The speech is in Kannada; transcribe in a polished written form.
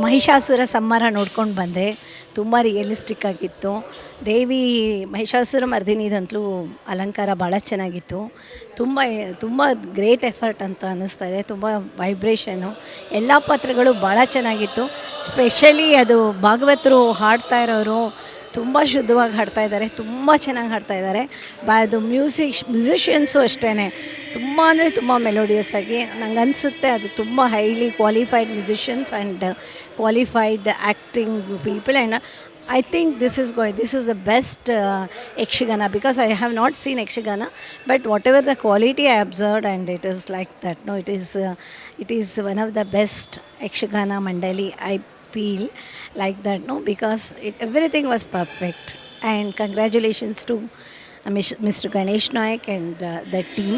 ಮಹಿಷಾಸುರ ಸಂಹಾರ ನೋಡ್ಕೊಂಡು ಬಂದೆ. ತುಂಬ ರಿಯಲಿಸ್ಟಿಕ್ ಆಗಿತ್ತು. ದೇವಿ ಮಹಿಷಾಸುರ ಮರ್ದಿನಿದಂತಲೂ ಅಲಂಕಾರ ಭಾಳ ಚೆನ್ನಾಗಿತ್ತು. ತುಂಬ ತುಂಬ ಗ್ರೇಟ್ ಎಫರ್ಟ್ ಅಂತ ಅನ್ನಿಸ್ತಾ ಇದೆ. ತುಂಬ ವೈಬ್ರೇಷನು, ಎಲ್ಲ ಪಾತ್ರಗಳು ಭಾಳ ಚೆನ್ನಾಗಿತ್ತು. ಸ್ಪೆಷಲಿ ಅದು ಭಾಗವತರು ಹಾಡ್ತಾ ಇರೋರು ತುಂಬ ಶುದ್ಧವಾಗಿ ಹಾಡ್ತಾ ಇದ್ದಾರೆ, ತುಂಬ ಚೆನ್ನಾಗಿ ಹಾಡ್ತಾ ಇದ್ದಾರೆ. ಅದು ಮ್ಯೂಸಿಷಿಯನ್ಸು ಅಷ್ಟೇ ತುಂಬ ಅಂದರೆ ತುಂಬ ಮೆಲೋಡಿಯಸ್ ಆಗಿ ನಂಗೆ ಅನಿಸುತ್ತೆ. ಅದು ತುಂಬ highly qualified musicians and qualified acting people. And I think this is the best Yakshagana, because I have not seen Yakshagana, but whatever the quality I observed, and it is like that. No, it is one of the best Yakshagana Mandali. I feel like that, no, because everything was perfect. And congratulations to Mr. Ganesh Naik and the team.